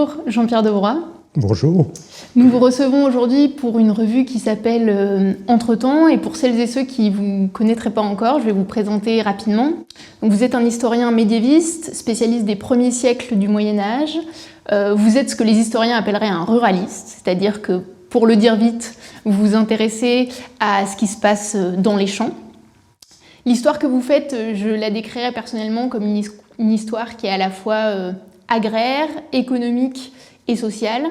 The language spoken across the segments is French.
Bonjour Jean-Pierre Devroy. Bonjour. Nous vous recevons aujourd'hui pour une revue qui s'appelle Entretemps, et pour celles et ceux qui ne vous connaîtraient pas encore, je vais vous présenter rapidement. Donc, vous êtes un historien médiéviste, spécialiste des premiers siècles du Moyen-Âge. Vous êtes ce que les historiens appelleraient un ruraliste, c'est-à-dire que, pour le dire vite, vous vous intéressez à ce qui se passe dans les champs. L'histoire que vous faites, je la décrirais personnellement comme une histoire qui est à la fois agraire, économique et sociale.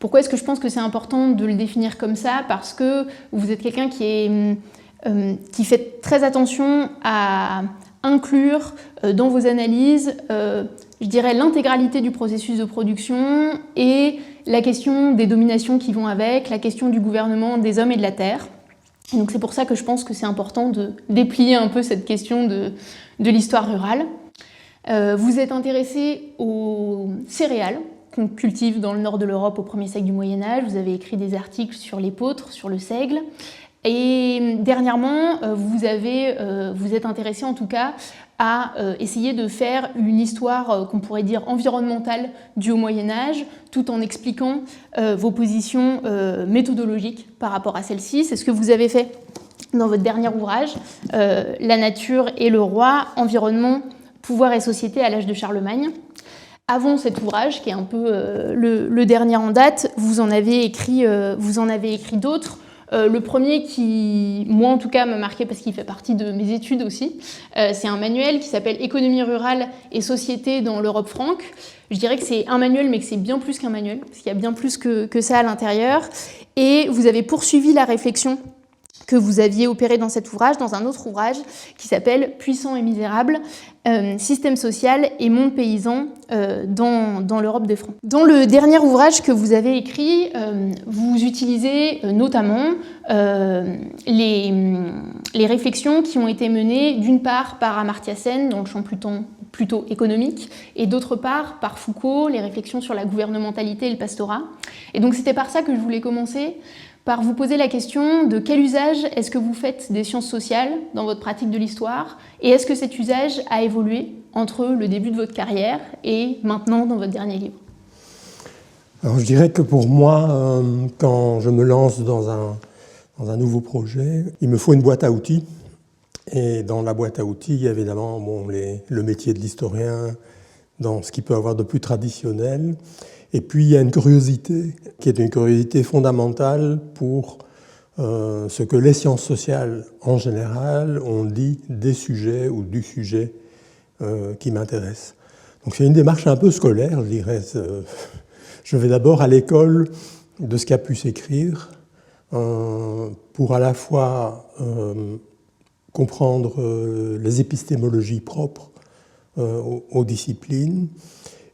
Pourquoi est-ce que je pense que c'est important de le définir comme ça? Parce que vous êtes quelqu'un qui fait très attention à inclure dans vos analyses, je dirais, l'intégralité du processus de production et la question des dominations qui vont avec, la question du gouvernement des hommes et de la terre. Et donc c'est pour ça que je pense que c'est important de déplier un peu cette question de l'histoire rurale. Vous êtes intéressé aux céréales qu'on cultive dans le nord de l'Europe au 1er siècle du Moyen-Âge. Vous avez écrit des articles sur l'épeautre, sur le seigle. Et dernièrement, vous êtes intéressé en tout cas à essayer de faire une histoire qu'on pourrait dire environnementale du Haut Moyen-Âge, tout en expliquant vos positions méthodologiques par rapport à celle-ci. C'est ce que vous avez fait dans votre dernier ouvrage, La nature et le roi, environnement, pouvoir et société à l'âge de Charlemagne. Avant cet ouvrage, qui est un peu le dernier en date, vous en avez écrit d'autres. Le premier qui, moi en tout cas, m'a marqué parce qu'il fait partie de mes études aussi, c'est un manuel qui s'appelle « Économie rurale et société dans l'Europe franque ». Je dirais que c'est un manuel, mais que c'est bien plus qu'un manuel, parce qu'il y a bien plus que ça à l'intérieur. Et vous avez poursuivi la réflexion que vous aviez opérée dans cet ouvrage, dans un autre ouvrage qui s'appelle « Puissant et misérable, système social et monde paysan dans l'Europe des Francs ». Dans le dernier ouvrage que vous avez écrit, vous utilisez notamment les réflexions qui ont été menées d'une part par Amartya Sen dans le champ plutôt économique, et d'autre part par Foucault, les réflexions sur la gouvernementalité et le pastorat. Et donc c'était par ça que je voulais commencer, par vous poser la question de quel usage est-ce que vous faites des sciences sociales dans votre pratique de l'histoire, et est-ce que cet usage a évolué entre le début de votre carrière et maintenant dans votre dernier livre? Alors, je dirais que pour moi, quand je me lance dans un nouveau projet, il me faut une boîte à outils. Et dans la boîte à outils, il y a évidemment le métier de l'historien, dans ce qu'il peut avoir de plus traditionnel. Et puis, il y a une curiosité, qui est une curiosité fondamentale pour ce que les sciences sociales, en général, ont dit des sujets ou du sujet qui m'intéresse. Donc, c'est une démarche un peu scolaire, je dirais. Je vais d'abord à l'école de ce qui a pu s'écrire pour à la fois comprendre les épistémologies propres aux disciplines,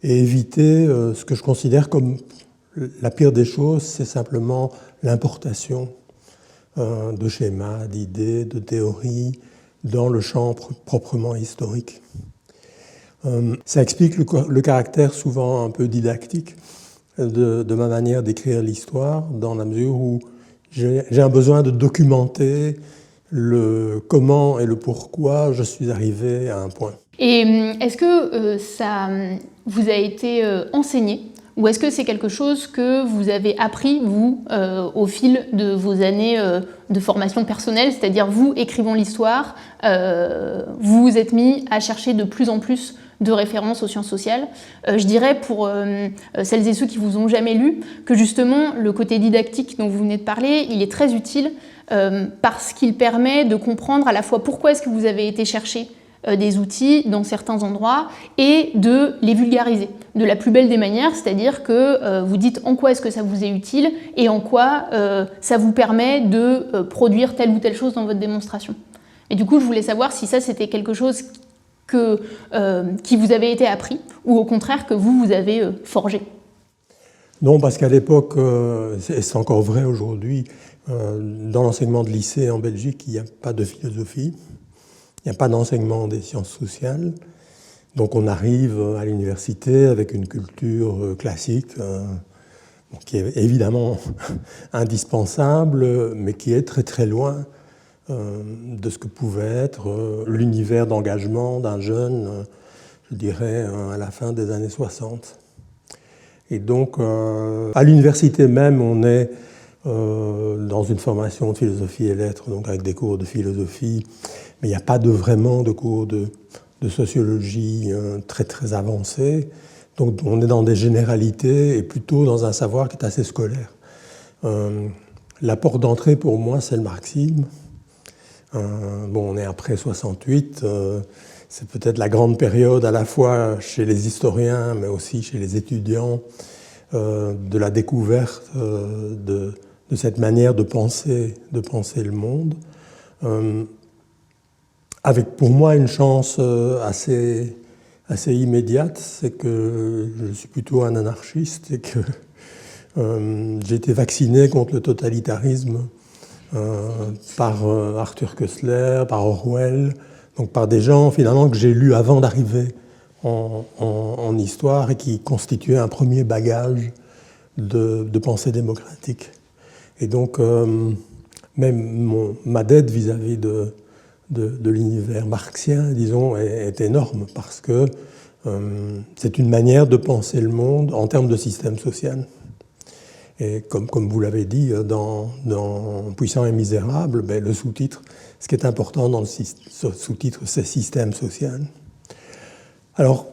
et éviter ce que je considère comme la pire des choses, c'est simplement l'importation de schémas, d'idées, de théories dans le champ proprement historique. Ça explique le caractère souvent un peu didactique de ma manière d'écrire l'histoire, dans la mesure où j'ai un besoin de documenter le comment et le pourquoi je suis arrivé à un point. Et est-ce que ça vous a été enseigné, ou est-ce que c'est quelque chose que vous avez appris, vous, au fil de vos années de formation personnelle, c'est-à-dire vous, écrivant l'histoire, vous vous êtes mis à chercher de plus en plus de références aux sciences sociales. Je dirais pour celles et ceux qui vous ont jamais lu, que justement le côté didactique dont vous venez de parler, il est très utile parce qu'il permet de comprendre à la fois pourquoi est-ce que vous avez été chercher des outils dans certains endroits et de les vulgariser de la plus belle des manières, c'est-à-dire que vous dites en quoi est-ce que ça vous est utile et en quoi ça vous permet de produire telle ou telle chose dans votre démonstration. Et du coup, je voulais savoir si ça c'était quelque chose qui vous avait été appris ou au contraire que vous avez forgé. Non, parce qu'à l'époque, c'est encore vrai aujourd'hui, dans l'enseignement de lycée en Belgique, il n'y a pas de philosophie. Il n'y a pas d'enseignement des sciences sociales, donc on arrive à l'université avec une culture classique qui est évidemment indispensable, mais qui est très très loin de ce que pouvait être l'univers d'engagement d'un jeune, je dirais, à la fin des années 60. Et donc, à l'université même, on est dans une formation de philosophie et lettres, donc avec des cours de philosophie, mais il n'y a pas vraiment de cours de sociologie très très avancés. Donc on est dans des généralités et plutôt dans un savoir qui est assez scolaire. La porte d'entrée pour moi, c'est le marxisme. Bon, on est après 68, c'est peut-être la grande période à la fois chez les historiens, mais aussi chez les étudiants, de la découverte de cette manière de penser le monde, avec pour moi une chance assez immédiate, c'est que je suis plutôt un anarchiste et que j'ai été vacciné contre le totalitarisme par Arthur Koestler, par Orwell, donc par des gens finalement que j'ai lus avant d'arriver en histoire et qui constituaient un premier bagage de pensée démocratique. Et donc, même ma dette vis-à-vis de l'univers marxien, disons, est énorme parce que c'est une manière de penser le monde en termes de système social. Et comme vous l'avez dit, dans Puissant et misérable, ben, le sous-titre, ce qui est important dans le sous-titre, c'est système social. Alors,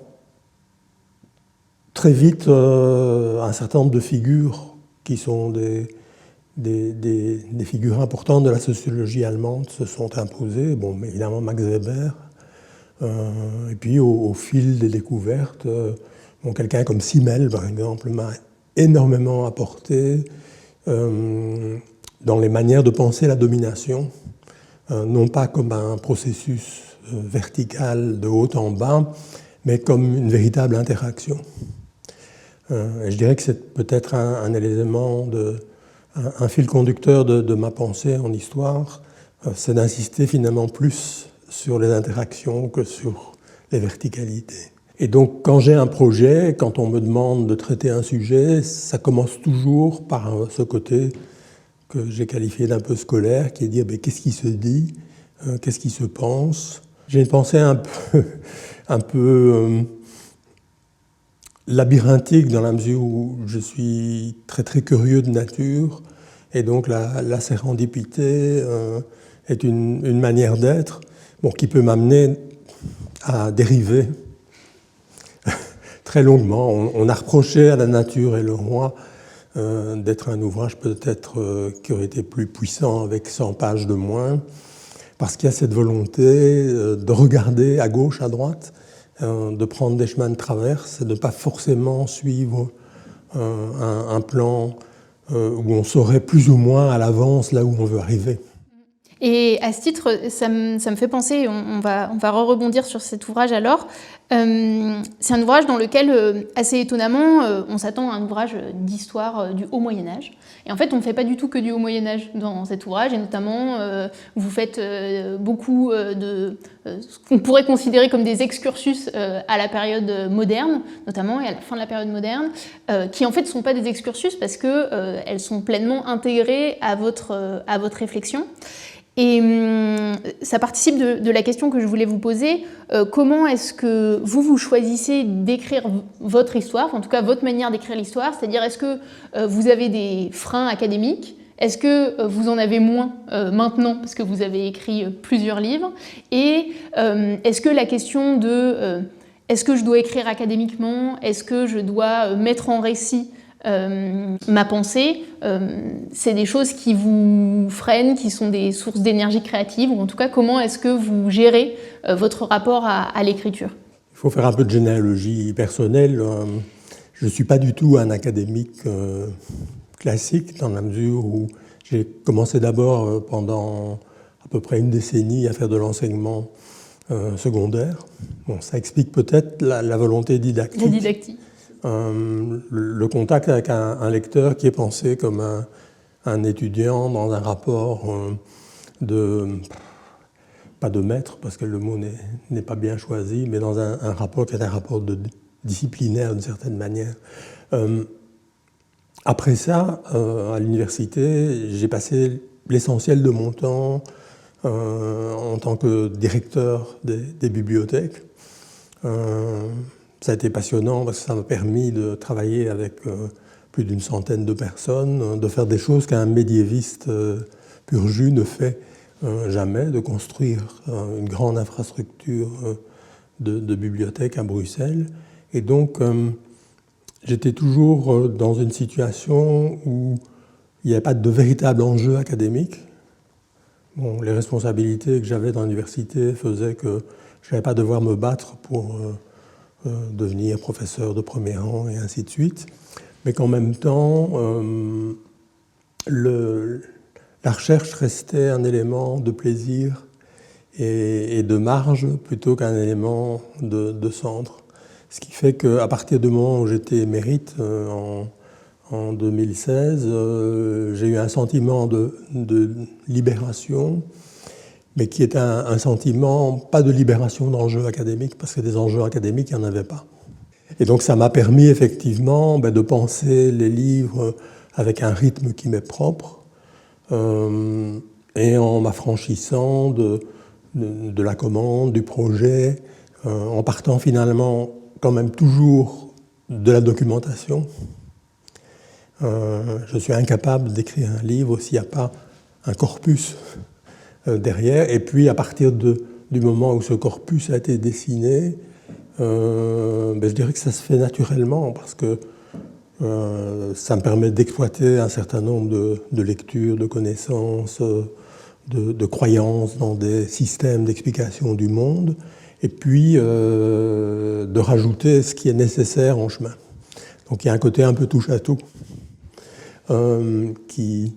très vite, un certain nombre de figures qui sont des figures importantes de la sociologie allemande se sont imposées. Bon, évidemment, Max Weber. Et puis, au fil des découvertes, quelqu'un comme Simmel, par exemple, m'a énormément apporté dans les manières de penser la domination, non pas comme un processus vertical de haut en bas, mais comme une véritable interaction. Et je dirais que c'est peut-être un élément, un fil conducteur de ma pensée en histoire, c'est d'insister finalement plus sur les interactions que sur les verticalités. Et donc, quand j'ai un projet, quand on me demande de traiter un sujet, ça commence toujours par ce côté que j'ai qualifié d'un peu scolaire, qui est de dire qu'est-ce qui se dit, qu'est-ce qui se pense. J'ai une pensée un peu labyrinthique dans la mesure où je suis très très curieux de nature, et donc la sérendipité est une manière d'être qui peut m'amener à dériver très longuement. On a reproché à La Nature et le Roi d'être un ouvrage peut-être qui aurait été plus puissant avec 100 pages de moins, parce qu'il y a cette volonté de regarder à gauche, à droite, de prendre des chemins de traverse et de ne pas forcément suivre un plan où on saurait plus ou moins à l'avance là où on veut arriver. Et à ce titre, ça me fait penser, on va rebondir sur cet ouvrage alors. C'est un ouvrage dans lequel, assez étonnamment, on s'attend à un ouvrage d'histoire du Haut Moyen-Âge. Et en fait, on ne fait pas du tout que du Haut Moyen-Âge dans cet ouvrage, et notamment, vous faites beaucoup de ce qu'on pourrait considérer comme des excursus à la période moderne, notamment, et à la fin de la période moderne, qui en fait ne sont pas des excursus parce qu'elles sont pleinement intégrées à votre réflexion. Et ça participe de la question que je voulais vous poser. Comment est-ce que vous choisissez d'écrire votre histoire, en tout cas votre manière d'écrire l'histoire, c'est-à-dire est-ce que vous avez des freins académiques? Est-ce que vous en avez moins maintenant parce que vous avez écrit plusieurs livres? Et est-ce que la question de est-ce que je dois écrire académiquement? Est-ce que je dois mettre en récit ma pensée, c'est des choses qui vous freinent, qui sont des sources d'énergie créative, ou en tout cas, comment est-ce que vous gérez votre rapport à l'écriture? Il faut faire un peu de généalogie personnelle. Je ne suis pas du tout un académique classique, dans la mesure où j'ai commencé d'abord pendant à peu près une décennie à faire de l'enseignement secondaire. Bon, ça explique peut-être la volonté didactique. La didactique. Le contact avec un lecteur qui est pensé comme un étudiant dans un rapport pas de maître, parce que le mot n'est pas bien choisi, mais dans un rapport qui est un rapport disciplinaire d'une certaine manière. Après ça, à l'université, j'ai passé l'essentiel de mon temps en tant que directeur des bibliothèques. ça a été passionnant parce que ça m'a permis de travailler avec plus d'une centaine de personnes, de faire des choses qu'un médiéviste pur jus ne fait jamais, de construire une grande infrastructure de bibliothèque à Bruxelles. Et donc, j'étais toujours dans une situation où il n'y avait pas de véritable enjeu académique. Bon, les responsabilités que j'avais dans l'université faisaient que je n'allais pas devoir me battre pour devenir professeur de premier rang et ainsi de suite. Mais qu'en même temps, la recherche restait un élément de plaisir et de marge plutôt qu'un élément de centre. Ce qui fait qu'à partir du moment où j'étais émérite en 2016, j'ai eu un sentiment de libération, mais qui est un sentiment, pas de libération d'enjeux académiques, parce que des enjeux académiques, il n'y en avait pas. Et donc ça m'a permis effectivement de penser les livres avec un rythme qui m'est propre, et en m'affranchissant de la commande, du projet, en partant finalement quand même toujours de la documentation. Je suis incapable d'écrire un livre s'il n'y a pas un corpus derrière. Et puis à partir du moment où ce corpus a été dessiné, je dirais que ça se fait naturellement parce que ça me permet d'exploiter un certain nombre de lectures, de connaissances, de croyances dans des systèmes d'explication du monde, et puis de rajouter ce qui est nécessaire en chemin. Donc il y a un côté un peu touche-à-tout qui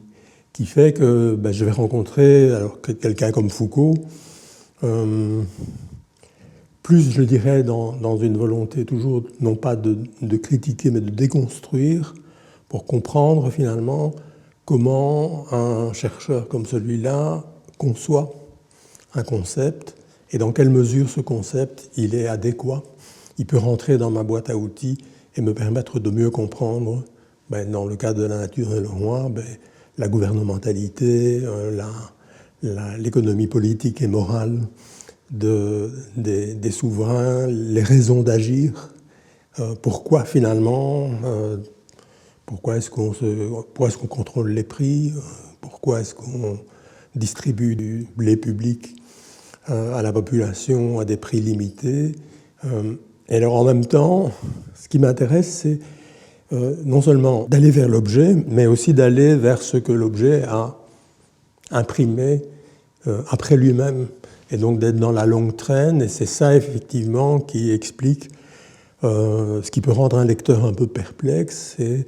fait que je vais rencontrer quelqu'un comme Foucault, plus je dirais dans une volonté toujours non pas de critiquer mais de déconstruire pour comprendre finalement comment un chercheur comme celui-là conçoit un concept et dans quelle mesure ce concept il est adéquat. Il peut rentrer dans ma boîte à outils et me permettre de mieux comprendre, dans le cas de la nature et le roi, la gouvernementalité, l'économie politique et morale des souverains, les raisons d'agir, pourquoi finalement, pourquoi est-ce qu'on contrôle les prix, pourquoi est-ce qu'on distribue du blé public à la population à des prix limités. Et alors en même temps, ce qui m'intéresse, c'est non seulement d'aller vers l'objet, mais aussi d'aller vers ce que l'objet a imprimé après lui-même, et donc d'être dans la longue traîne, et c'est ça effectivement qui explique ce qui peut rendre un lecteur un peu perplexe, c'est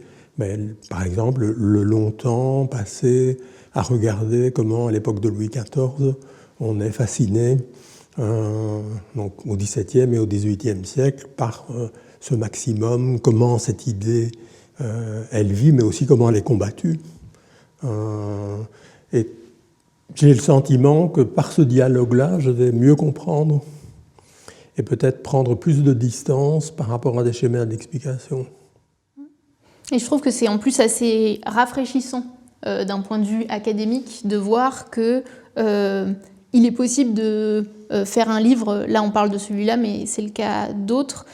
par exemple le long temps passé à regarder comment à l'époque de Louis XIV on est fasciné donc au XVIIe et au XVIIIe siècle par ce maximum, comment cette idée elle vit, mais aussi comment elle est combattue. Et j'ai le sentiment que par ce dialogue-là, je vais mieux comprendre et peut-être prendre plus de distance par rapport à des schémas d'explication. Et je trouve que c'est en plus assez rafraîchissant d'un point de vue académique de voir que il est possible de faire un livre, là on parle de celui-là, mais c'est le cas d'autres,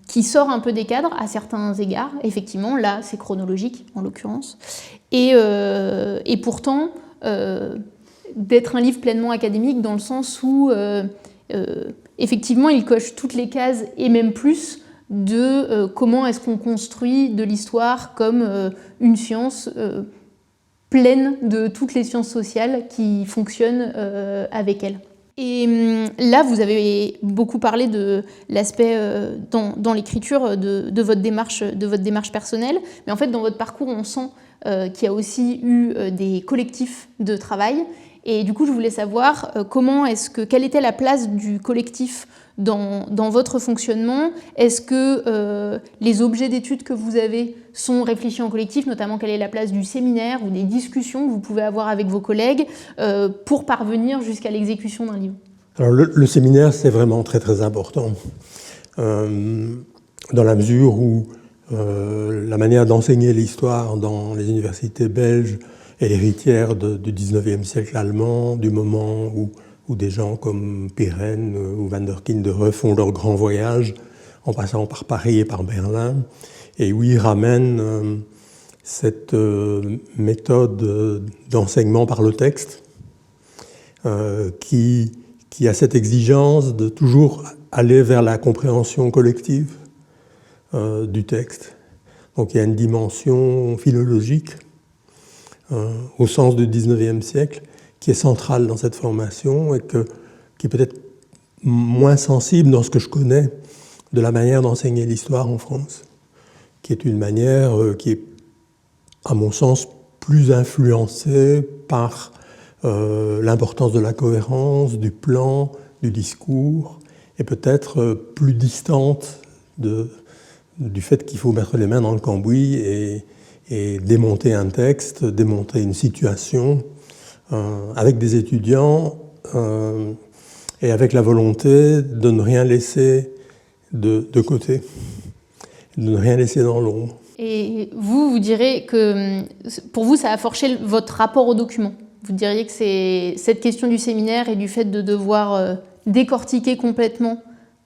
qui sort un peu des cadres à certains égards. Effectivement, là c'est chronologique en l'occurrence. Et pourtant, d'être un livre pleinement académique dans le sens où effectivement il coche toutes les cases et même plus de comment est-ce qu'on construit de l'histoire comme une science pleine de toutes les sciences sociales qui fonctionnent avec elle. Et là, vous avez beaucoup parlé de l'aspect dans l'écriture de votre démarche personnelle, mais en fait, dans votre parcours, on sent qu'il y a aussi eu des collectifs de travail. Et du coup, je voulais savoir quelle était la place du collectif dans votre fonctionnement. Est-ce que les objets d'études que vous avez sont réfléchis en collectif, notamment quelle est la place du séminaire ou des discussions que vous pouvez avoir avec vos collègues pour parvenir jusqu'à l'exécution d'un livre? Alors le séminaire, c'est vraiment très très important, dans la mesure où la manière d'enseigner l'histoire dans les universités belges est l'héritière du 19e siècle allemand, du moment où des gens comme Pirenne ou van der Kinderen font leur grand voyage en passant par Paris et par Berlin, et où il ramène cette méthode d'enseignement par le texte qui a cette exigence de toujours aller vers la compréhension collective du texte. Donc il y a une dimension philologique au sens du XIXe siècle qui est centrale dans cette formation et qui est peut-être moins sensible dans ce que je connais de la manière d'enseigner l'histoire en France, qui est une manière qui est, à mon sens, plus influencée par l'importance de la cohérence, du plan, du discours, et peut-être plus distante du fait qu'il faut mettre les mains dans le cambouis et démonter un texte, démonter une situation avec des étudiants et avec la volonté de ne rien laisser de côté, de ne rien laisser dans l'ombre. Et vous direz que pour vous, ça a forgé votre rapport au document. Vous diriez que c'est cette question du séminaire et du fait de devoir décortiquer complètement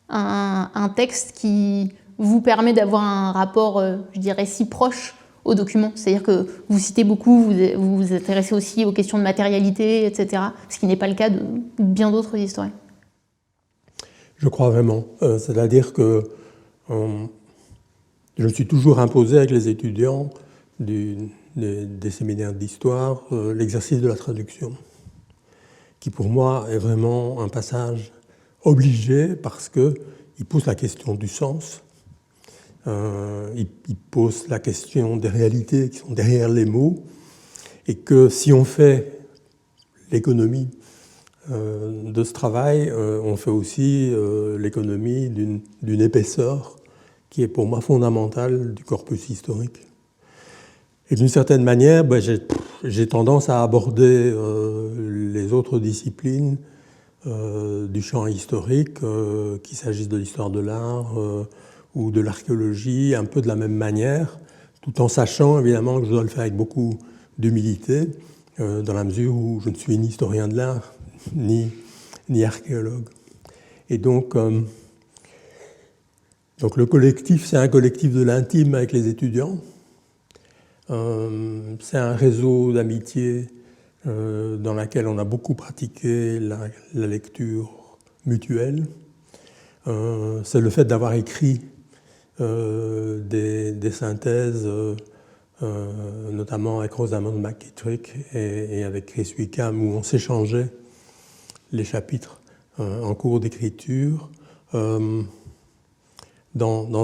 un texte qui vous permet d'avoir un rapport, je dirais, si proche au document. C'est-à-dire que vous citez beaucoup, vous vous intéressez aussi aux questions de matérialité, etc., ce qui n'est pas le cas de bien d'autres historiens. Je crois vraiment. C'est-à-dire que je me suis toujours imposé avec les étudiants des séminaires d'histoire l'exercice de la traduction, qui pour moi est vraiment un passage obligé parce qu'il pose la question du sens, il pose la question des réalités qui sont derrière les mots, et que si on fait l'économie de ce travail, on fait aussi l'économie d'une épaisseur qui est pour moi fondamentale du corpus historique. Et d'une certaine manière, j'ai tendance à aborder les autres disciplines du champ historique, qu'il s'agisse de l'histoire de l'art ou de l'archéologie, un peu de la même manière, tout en sachant évidemment que je dois le faire avec beaucoup d'humilité, dans la mesure où je ne suis ni historien de l'art, ni archéologue. Et donc le collectif, c'est un collectif de l'intime avec les étudiants. C'est un réseau d'amitié dans lequel on a beaucoup pratiqué la lecture mutuelle. C'est le fait d'avoir écrit des synthèses, notamment avec Rosamond McKittrick et avec Chris Wickham, où on s'échangeait les chapitres en cours d'écriture, dans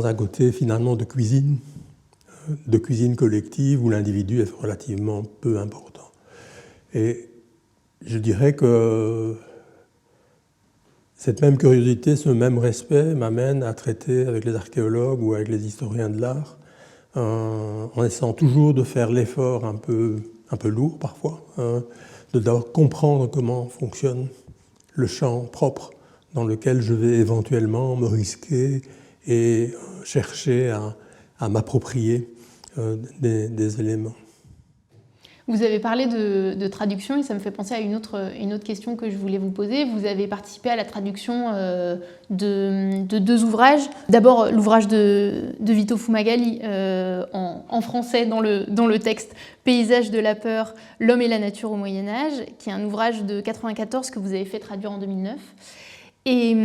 un côté finalement de cuisine collective où l'individu est relativement peu important. Et je dirais que cette même curiosité, ce même respect m'amène à traiter avec les archéologues ou avec les historiens de l'art en essayant toujours de faire l'effort un peu lourd parfois, de d'abord comprendre comment fonctionne le champ propre dans lequel je vais éventuellement me risquer et chercher à m'approprier des éléments. Vous avez parlé de traduction et ça me fait penser à une autre question que je voulais vous poser. Vous avez participé à la traduction de deux ouvrages. D'abord, l'ouvrage de Vito Fumagalli en français dans le texte « Paysage de la peur, l'homme et la nature au Moyen-Âge », qui est un ouvrage de 1994 que vous avez fait traduire en 2009. Et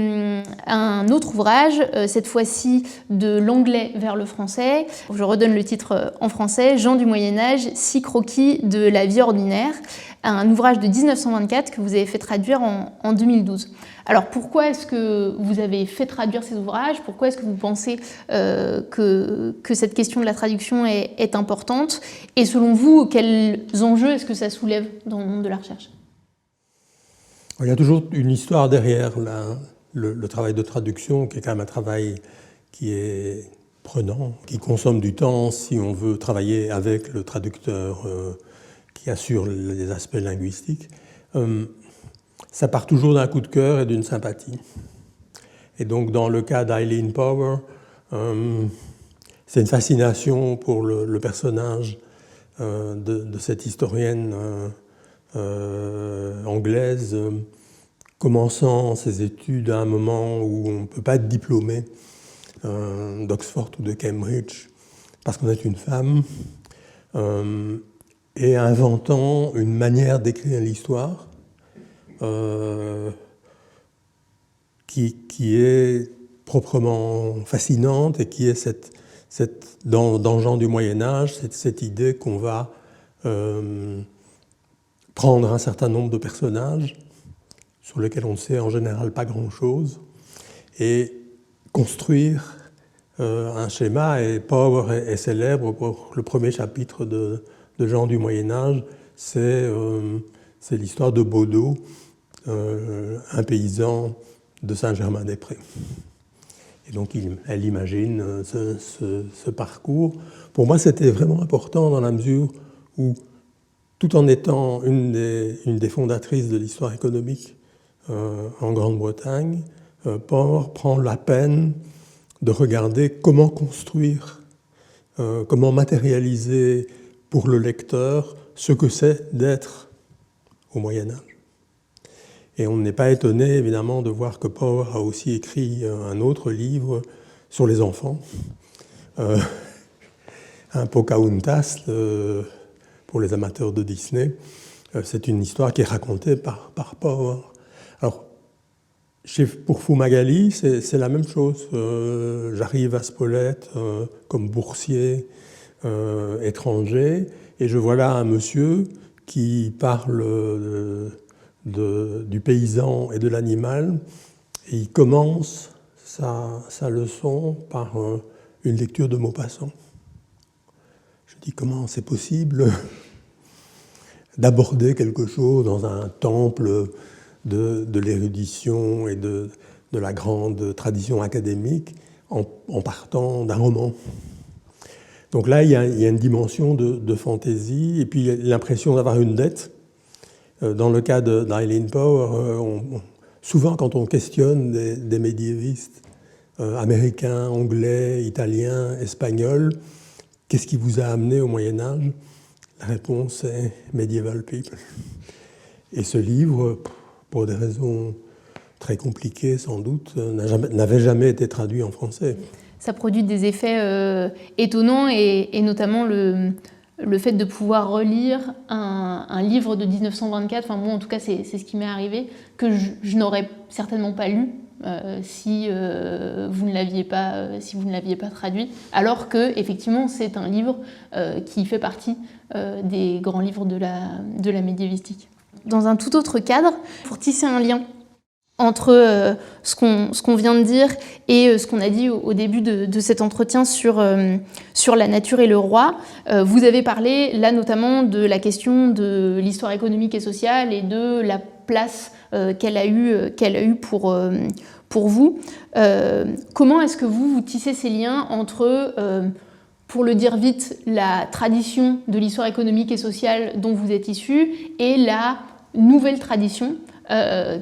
un autre ouvrage, cette fois-ci de l'anglais vers le français, je redonne le titre en français, Gens du Moyen-Âge, 6 croquis de la vie ordinaire, un ouvrage de 1924 que vous avez fait traduire en 2012. Alors pourquoi est-ce que vous avez fait traduire ces ouvrages? Pourquoi est-ce que vous pensez que cette question de la traduction est importante? Et selon vous, quels enjeux est-ce que ça soulève dans le monde de la recherche? Il y a toujours une histoire derrière le travail de traduction, qui est quand même un travail qui est prenant, qui consomme du temps si on veut travailler avec le traducteur qui assure les aspects linguistiques. Ça part toujours d'un coup de cœur et d'une sympathie. Et donc dans le cas d'Eileen Power, c'est une fascination pour le personnage de cette historienne anglaise, commençant ses études à un moment où on ne peut pas être diplômé d'Oxford ou de Cambridge, parce qu'on est une femme, et inventant une manière d'écrire l'histoire qui est proprement fascinante et qui est dans Jean du Moyen-Âge, cette idée qu'on va prendre un certain nombre de personnages sur lesquels on ne sait en général pas grand-chose et construire un schéma. Et Power est célèbre pour le premier chapitre de Jean du Moyen-Âge, c'est l'histoire de Baudot, un paysan de Saint-Germain-des-Prés. Et donc elle imagine ce parcours. Pour moi, c'était vraiment important dans la mesure où, tout en étant une des fondatrices de l'histoire économique en Grande-Bretagne, Power prend la peine de regarder comment construire, comment matérialiser pour le lecteur ce que c'est d'être au Moyen-Âge. Et on n'est pas étonné, évidemment, de voir que Power a aussi écrit un autre livre sur les enfants, un Pocahontas, pour les amateurs de Disney. C'est une histoire qui est racontée par Power. Alors, pour Fumagalli, c'est la même chose. J'arrive à Spolète comme boursier étranger, et je vois là un monsieur qui parle du paysan et de l'animal, et il commence sa leçon par une lecture de Maupassant. Je dis, comment c'est possible d'aborder quelque chose dans un temple de l'érudition et de la grande tradition académique en partant d'un roman. Donc là, il y a une dimension de fantaisie, et puis l'impression d'avoir une dette. Dans le cas d'Eileen Power, souvent quand on questionne des médiévistes américains, anglais, italiens, espagnols, qu'est-ce qui vous a amené au Moyen-Âge? La réponse est Medieval People. Et ce livre, pour des raisons très compliquées sans doute, n'avait jamais été traduit en français. Ça produit des effets étonnants, et notamment le fait de pouvoir relire un livre de 1924, enfin moi en tout cas c'est ce qui m'est arrivé, que je n'aurais certainement pas lu si vous ne l'aviez pas traduit, alors que effectivement c'est un livre qui fait partie des grands livres de la médiévistique. Dans un tout autre cadre, pour tisser un lien entre ce qu'on vient de dire et ce qu'on a dit au début de cet entretien sur la nature et le roi. Vous avez parlé là notamment de la question de l'histoire économique et sociale et de la place qu'elle a eue pour vous. Comment est-ce que vous tissez ces liens entre, pour le dire vite, la tradition de l'histoire économique et sociale dont vous êtes issu et la nouvelle tradition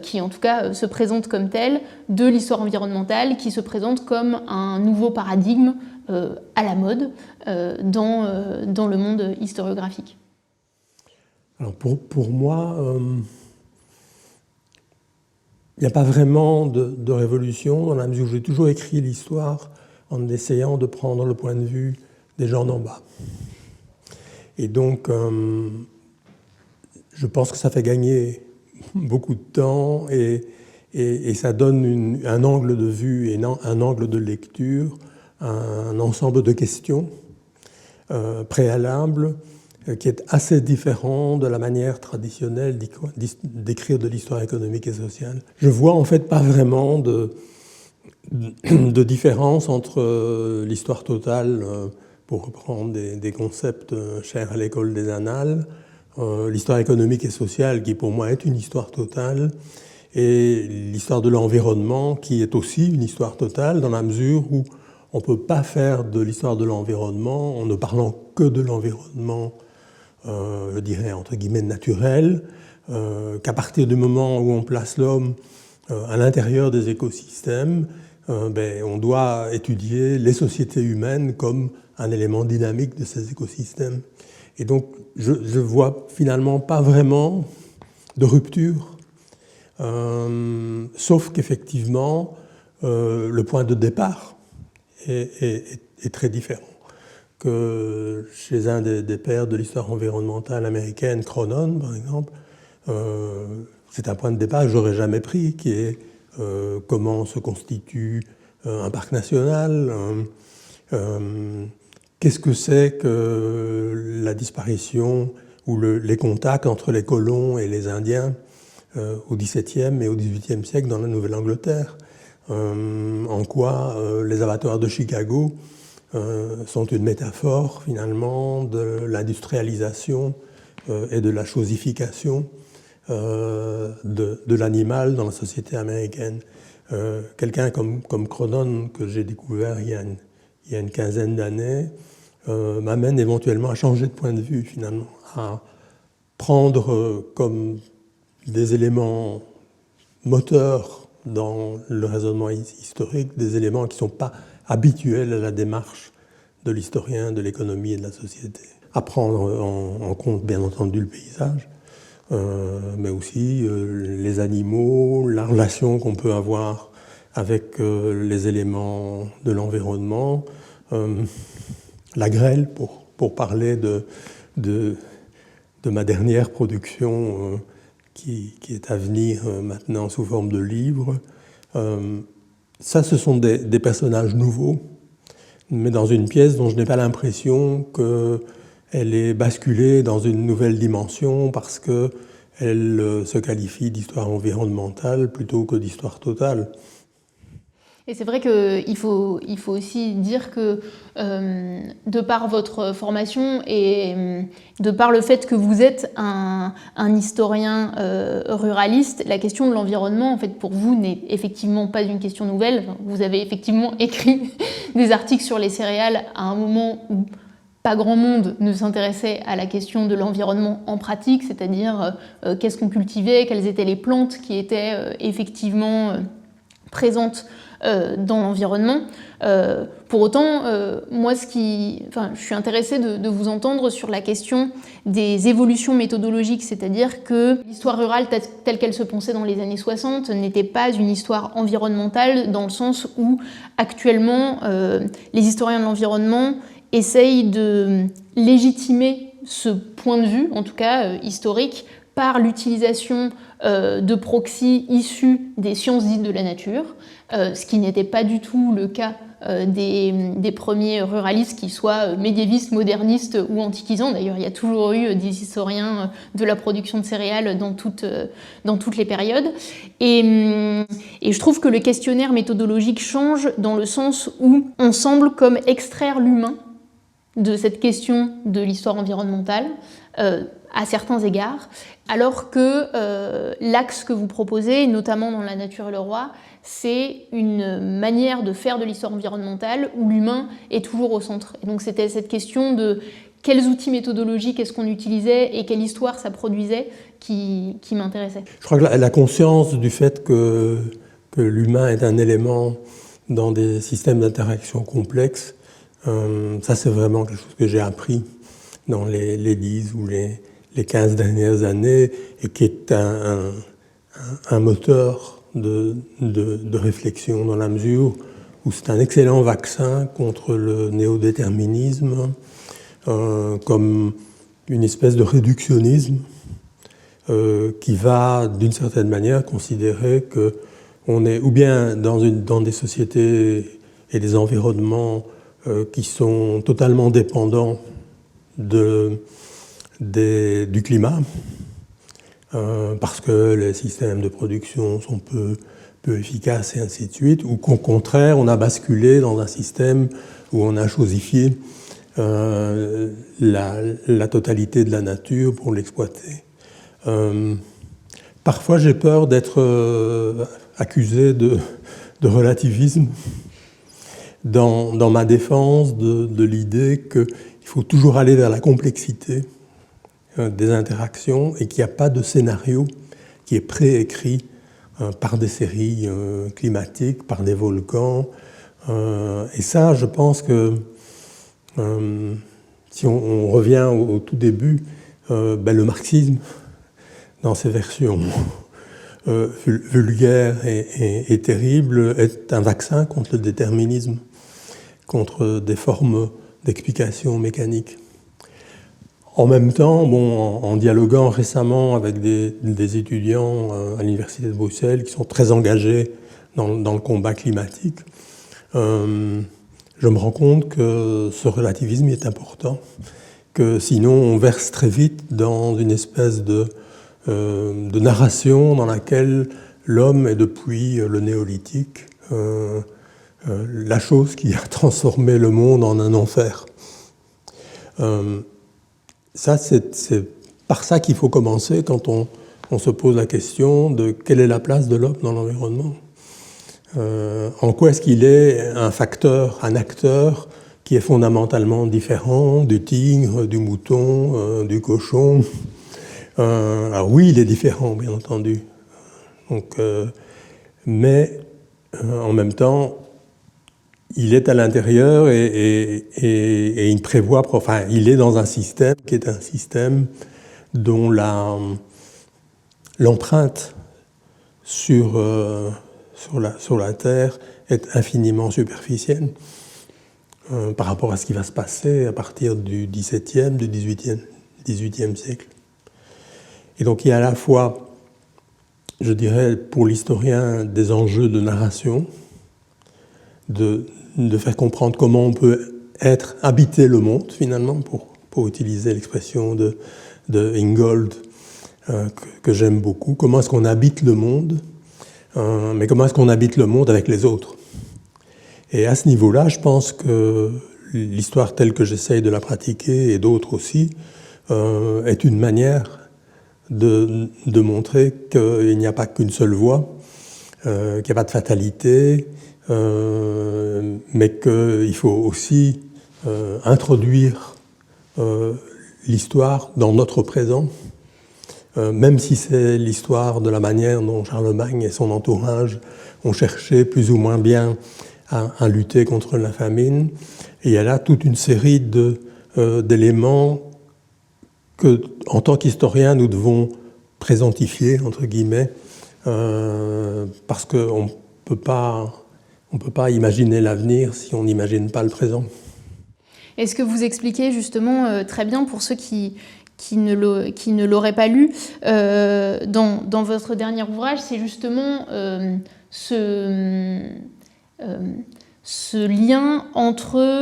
qui en tout cas se présente comme telle, de l'histoire environnementale, qui se présente comme un nouveau paradigme à la mode dans le monde historiographique? Alors pour moi, il n'y a pas vraiment de révolution, dans la mesure où j'ai toujours écrit l'histoire en essayant de prendre le point de vue des gens d'en bas. Et donc, je pense que ça fait gagner beaucoup de temps et ça donne un angle de vue et un angle de lecture, un ensemble de questions préalables qui est assez différent de la manière traditionnelle d'écrire de l'histoire économique et sociale. Je vois en fait pas vraiment de différence entre l'histoire totale, pour reprendre des concepts chers à l'école des annales, l'histoire économique et sociale, qui pour moi est une histoire totale, et l'histoire de l'environnement, qui est aussi une histoire totale, dans la mesure où on ne peut pas faire de l'histoire de l'environnement en ne parlant que de l'environnement, je dirais, entre guillemets, naturel, qu'à partir du moment où on place l'homme à l'intérieur des écosystèmes, on doit étudier les sociétés humaines comme un élément dynamique de ces écosystèmes. Et donc, je ne vois finalement pas vraiment de rupture, sauf qu'effectivement, le point de départ est très différent. Que chez un des pères de l'histoire environnementale américaine, Cronon par exemple, c'est un point de départ que j'aurais jamais pris, qui est comment se constitue un parc national, qu'est-ce que c'est que la disparition ou les contacts entre les colons et les Indiens au XVIIe et au XVIIIe siècle dans la Nouvelle-Angleterre, en quoi les abattoirs de Chicago sont une métaphore finalement de l'industrialisation et de la chosification de l'animal dans la société américaine. Quelqu'un comme Cronon, que j'ai découvert il y a une quinzaine d'années, m'amène éventuellement à changer de point de vue finalement, à prendre comme des éléments moteurs dans le raisonnement historique, des éléments qui ne sont pas habituels à la démarche de l'historien, de l'économie et de la société. À prendre en compte, bien entendu, le paysage, mais aussi les animaux, la relation qu'on peut avoir avec les éléments de l'environnement, la grêle, pour parler de ma dernière production qui est à venir maintenant sous forme de livre. Ça, ce sont des personnages nouveaux, mais dans une pièce dont je n'ai pas l'impression qu'elle est basculée dans une nouvelle dimension parce qu'elle se qualifie d'histoire environnementale plutôt que d'histoire totale. Et c'est vrai qu'il faut aussi dire que de par votre formation et de par le fait que vous êtes un historien ruraliste, la question de l'environnement, en fait, pour vous, n'est effectivement pas une question nouvelle. Vous avez effectivement écrit des articles sur les céréales à un moment où pas grand monde ne s'intéressait à la question de l'environnement en pratique, c'est-à-dire qu'est-ce qu'on cultivait, quelles étaient les plantes qui étaient effectivement présentes dans l'environnement. Pour autant, moi, je suis intéressée de vous entendre sur la question des évolutions méthodologiques, c'est-à-dire que l'histoire rurale telle qu'elle se pensait dans les années 60 n'était pas une histoire environnementale dans le sens où actuellement les historiens de l'environnement essayent de légitimer ce point de vue, en tout cas historique, par l'utilisation de proxys issus des sciences dites de la nature, ce qui n'était pas du tout le cas des premiers ruralistes, qu'ils soient médiévistes, modernistes ou antiquisants. D'ailleurs, il y a toujours eu des historiens de la production de céréales dans toutes les périodes. Et je trouve que le questionnaire méthodologique change dans le sens où on semble comme extraire l'humain de cette question de l'histoire environnementale, à certains égards, alors que l'axe que vous proposez, notamment dans La nature et le roi, c'est une manière de faire de l'histoire environnementale où l'humain est toujours au centre. Et donc c'était cette question de quels outils méthodologiques est-ce qu'on utilisait et quelle histoire ça produisait qui m'intéressait. Je crois que la conscience du fait que l'humain est un élément dans des systèmes d'interaction complexes, ça c'est vraiment quelque chose que j'ai appris dans les 10 ou les 15 dernières années et qui est un moteur de réflexion dans la mesure où c'est un excellent vaccin contre le néodéterminisme, comme une espèce de réductionnisme qui va d'une certaine manière considérer qu'on est ou bien dans des sociétés et des environnements qui sont totalement dépendants du climat, parce que les systèmes de production sont peu efficaces et ainsi de suite, ou qu'au contraire, on a basculé dans un système où on a chosifié la totalité de la nature pour l'exploiter. Parfois, j'ai peur d'être accusé de relativisme dans ma défense de l'idée qu'il faut toujours aller vers la complexité des interactions et qu'il n'y a pas de scénario qui est préécrit par des séries climatiques, par des volcans. Et ça, je pense que si on revient au tout début, le marxisme, dans ses versions vulgaires et terribles, est un vaccin contre le déterminisme. contre des formes d'explication mécanique. En même temps, en dialoguant récemment avec des étudiants à l'Université de Bruxelles qui sont très engagés dans le combat climatique, je me rends compte que ce relativisme est important, que sinon on verse très vite dans une espèce de narration dans laquelle l'homme est depuis le néolithique la chose qui a transformé le monde en un enfer. Ça, c'est par ça qu'il faut commencer quand on se pose la question de quelle est la place de l'homme dans l'environnement. En quoi est-ce qu'il est un facteur, un acteur qui est fondamentalement différent du tigre, du mouton, du cochon. Alors oui, il est différent, bien entendu. Donc, mais en même temps, il est à l'intérieur et il prévoit, enfin, il est dans un système qui est un système dont l'empreinte sur la Terre est infiniment superficielle par rapport à ce qui va se passer à partir du XVIIe, du XVIIIe siècle. Et donc il y a à la fois, je dirais, pour l'historien, des enjeux de narration, de faire comprendre comment on peut habiter le monde, finalement, pour utiliser l'expression de Ingold, que j'aime beaucoup. Comment est-ce qu'on habite le monde, mais comment est-ce qu'on habite le monde avec les autres? Et à ce niveau-là, je pense que l'histoire telle que j'essaye de la pratiquer, et d'autres aussi, est une manière de montrer qu'il n'y a pas qu'une seule voie, qu'il n'y a pas de fatalité, mais qu'il faut aussi introduire l'histoire dans notre présent, même si c'est l'histoire de la manière dont Charlemagne et son entourage ont cherché plus ou moins bien à lutter contre la famine. Et il y a là toute une série d'éléments que, en tant qu'historien, nous devons présentifier, entre guillemets, parce qu'on ne peut pas imaginer l'avenir si on n'imagine pas le présent. Et ce que vous expliquez justement très bien pour ceux qui ne l'auraient pas lu dans votre dernier ouvrage, c'est justement ce lien entre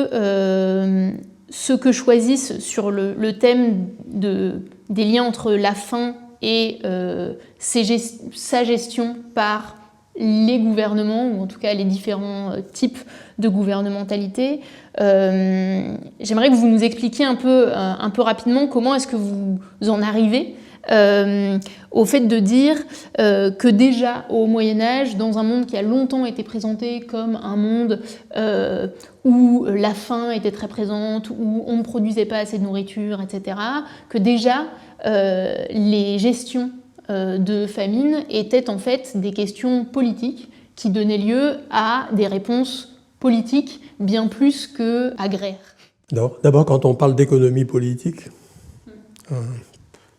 ceux que choisissent sur le thème des liens entre la faim et sa gestion par les gouvernements, ou en tout cas les différents types de gouvernementalité. J'aimerais que vous nous expliquiez un peu rapidement comment est-ce que vous en arrivez au fait de dire que déjà au Moyen-Âge, dans un monde qui a longtemps été présenté comme un monde où la faim était très présente, où on ne produisait pas assez de nourriture, etc., que déjà les gestions de famine étaient en fait des questions politiques qui donnaient lieu à des réponses politiques bien plus qu'agraires. D'abord, quand on parle d'économie politique,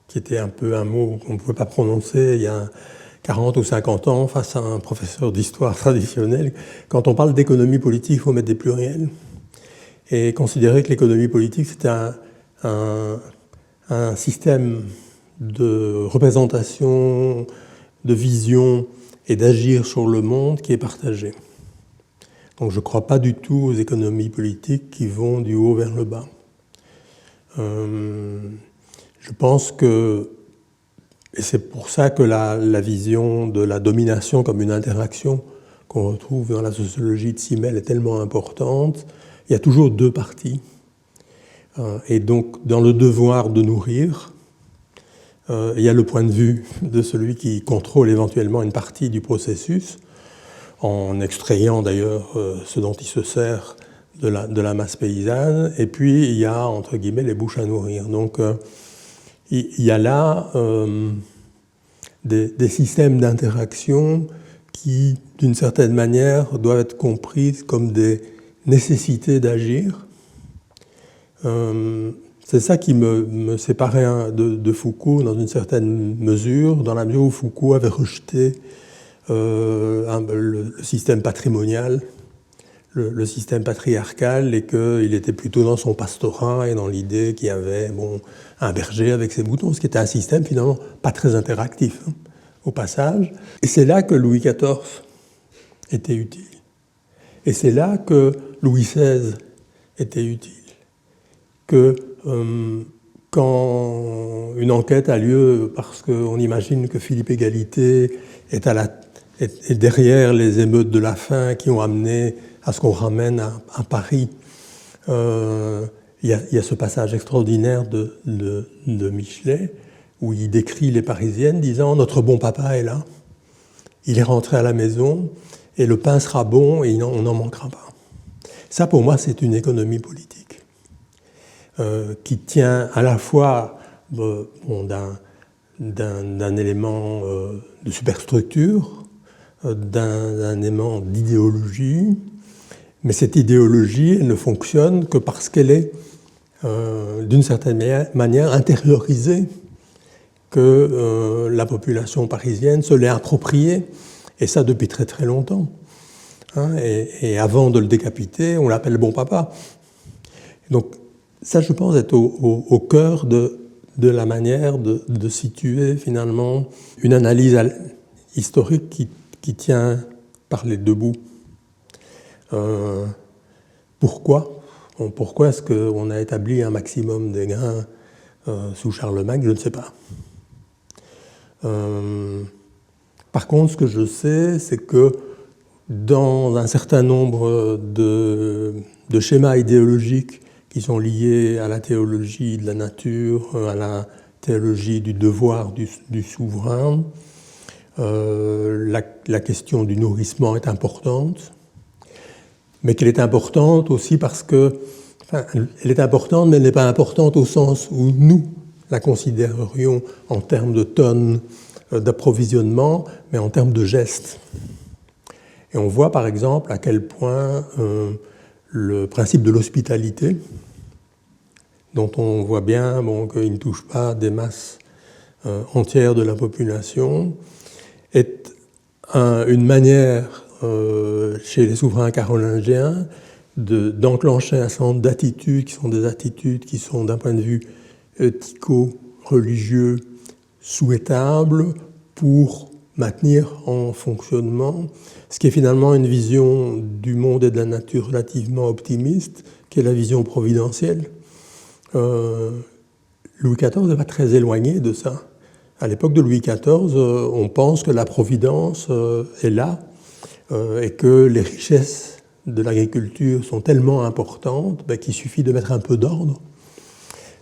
qui était un peu un mot qu'on ne pouvait pas prononcer il y a 40 ou 50 ans face à un professeur d'histoire traditionnel, quand on parle d'économie politique, il faut mettre des pluriels et considérer que l'économie politique, c'est un système de représentation, de vision et d'agir sur le monde qui est partagé. Donc je ne crois pas du tout aux économies politiques qui vont du haut vers le bas. Je pense que, et c'est pour ça que la vision de la domination comme une interaction qu'on retrouve dans la sociologie de Simmel est tellement importante, il y a toujours deux parties. Et donc dans le devoir de nourrir, il y a le point de vue de celui qui contrôle éventuellement une partie du processus, en extrayant d'ailleurs ce dont il se sert de la masse paysanne, et puis il y a, entre guillemets, les bouches à nourrir. Donc il y a là des systèmes d'interaction qui, d'une certaine manière, doivent être comprises comme des nécessités d'agir. C'est ça qui me séparait de Foucault dans une certaine mesure, dans la mesure où Foucault avait rejeté le système patrimonial, le système patriarcal et qu'il était plutôt dans son pastorat et dans l'idée qu'il y avait un berger avec ses moutons, ce qui était un système finalement pas très interactif, hein, au passage. Et c'est là que Louis XIV était utile. Et c'est là que Louis XVI était utile. Que quand une enquête a lieu parce qu'on imagine que Philippe Égalité est derrière les émeutes de la faim qui ont amené à ce qu'on ramène à Paris, il y a ce passage extraordinaire de Michelet où il décrit les Parisiennes disant « Notre bon papa est là, il est rentré à la maison et le pain sera bon et on n'en manquera pas. » Ça, pour moi, c'est une économie politique qui tient à la fois d'un élément de superstructure, d'un élément d'idéologie, mais cette idéologie, elle ne fonctionne que parce qu'elle est, d'une certaine manière, intériorisée, que la population parisienne se l'est appropriée, et ça depuis très très longtemps. Hein, et avant de le décapiter, on l'appelle bon papa. Donc ça, je pense, est au cœur de la manière de situer finalement une analyse historique qui tient par les deux bouts. Pourquoi est-ce qu'on a établi un maximum des grains sous Charlemagne? Je ne sais pas. Par contre, ce que je sais, c'est que dans un certain nombre de schémas idéologiques qui sont liés à la théologie de la nature, à la théologie du devoir du souverain, la question du nourrissement est importante, mais qu'elle est importante aussi parce que, elle est importante, mais elle n'est pas importante au sens où nous la considérerions en termes de tonnes d'approvisionnement, mais en termes de gestes. Et on voit par exemple à quel point le principe de l'hospitalité, dont on voit bien qu'il ne touche pas des masses entières de la population, est une manière chez les souverains carolingiens d'enclencher un certain nombre d'attitudes qui sont des attitudes qui sont d'un point de vue éthico-religieux souhaitables pour maintenir en fonctionnement ce qui est finalement une vision du monde et de la nature relativement optimiste, qui est la vision providentielle. Louis XIV n'est pas très éloigné de ça. À l'époque de Louis XIV, on pense que la providence est là et que les richesses de l'agriculture sont tellement importantes qu'il suffit de mettre un peu d'ordre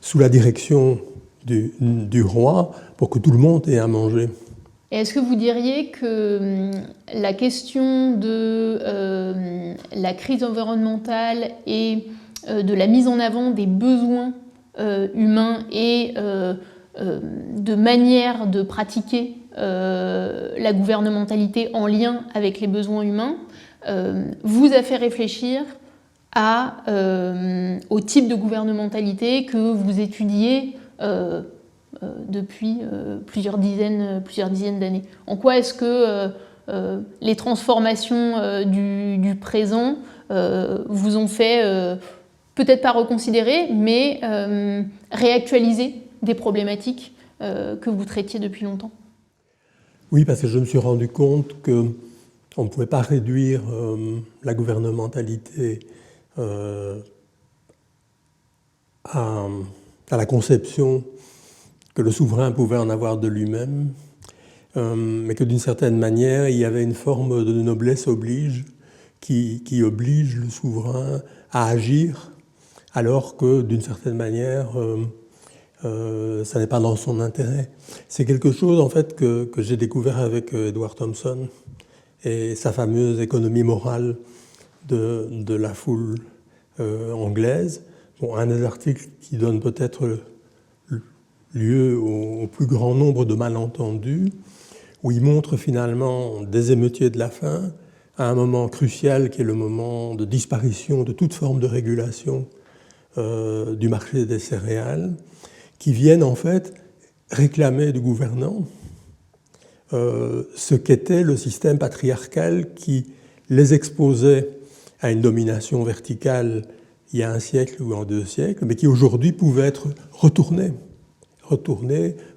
sous la direction du roi pour que tout le monde ait à manger. Est-ce que vous diriez que la question de la crise environnementale et de la mise en avant des besoins humains et de manière de pratiquer la gouvernementalité en lien avec les besoins humains vous a fait réfléchir au type de gouvernementalité que vous étudiez depuis plusieurs dizaines d'années? En quoi est-ce que les transformations du présent vous ont fait, peut-être pas reconsidérer, mais réactualiser des problématiques que vous traitiez depuis longtemps? Oui, parce que je me suis rendu compte qu'on ne pouvait pas réduire la gouvernementalité à la conception que le souverain pouvait en avoir de lui-même, mais que d'une certaine manière, il y avait une forme de noblesse oblige qui oblige le souverain à agir, alors que d'une certaine manière, ça n'est pas dans son intérêt. C'est quelque chose en fait que j'ai découvert avec Edward Thompson et sa fameuse économie morale de la foule anglaise. Un des articles qui donne peut-être lieu au plus grand nombre de malentendus, où il montre finalement des émeutiers de la faim à un moment crucial qui est le moment de disparition de toute forme de régulation du marché des céréales, qui viennent en fait réclamer du gouvernant ce qu'était le système patriarcal qui les exposait à une domination verticale il y a un siècle ou en 2 siècles, mais qui aujourd'hui pouvait être retournée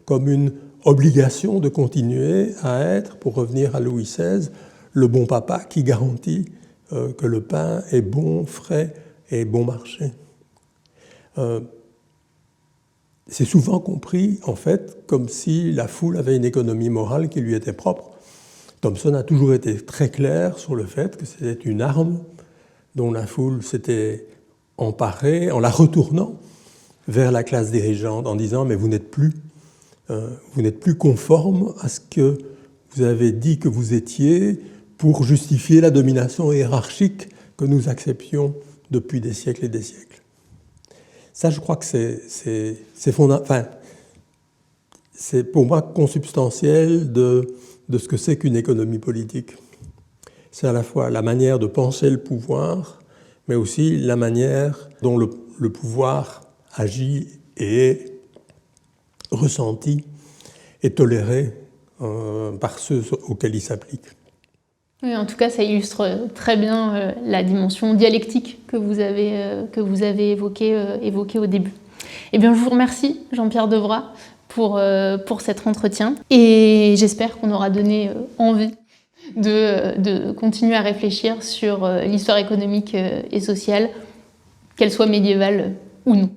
comme une obligation de continuer à être, pour revenir à Louis XVI, le bon papa qui garantit que le pain est bon, frais et bon marché. C'est souvent compris, en fait, comme si la foule avait une économie morale qui lui était propre. Thomson a toujours été très clair sur le fait que c'était une arme dont la foule s'était emparée en la retournant vers la classe dirigeante, en disant « mais vous n'êtes plus conforme à ce que vous avez dit que vous étiez pour justifier la domination hiérarchique que nous acceptions depuis des siècles et des siècles. » Ça, je crois que c'est pour moi consubstantiel de ce que c'est qu'une économie politique. C'est à la fois la manière de penser le pouvoir, mais aussi la manière dont le pouvoir agit et est ressenti et toléré par ceux auxquels il s'applique. Oui, en tout cas, ça illustre très bien la dimension dialectique que vous avez évoquée au début. Eh bien, je vous remercie, Jean-Pierre Devroy, pour cet entretien. Et j'espère qu'on aura donné envie de continuer à réfléchir sur l'histoire économique et sociale, qu'elle soit médiévale ou non.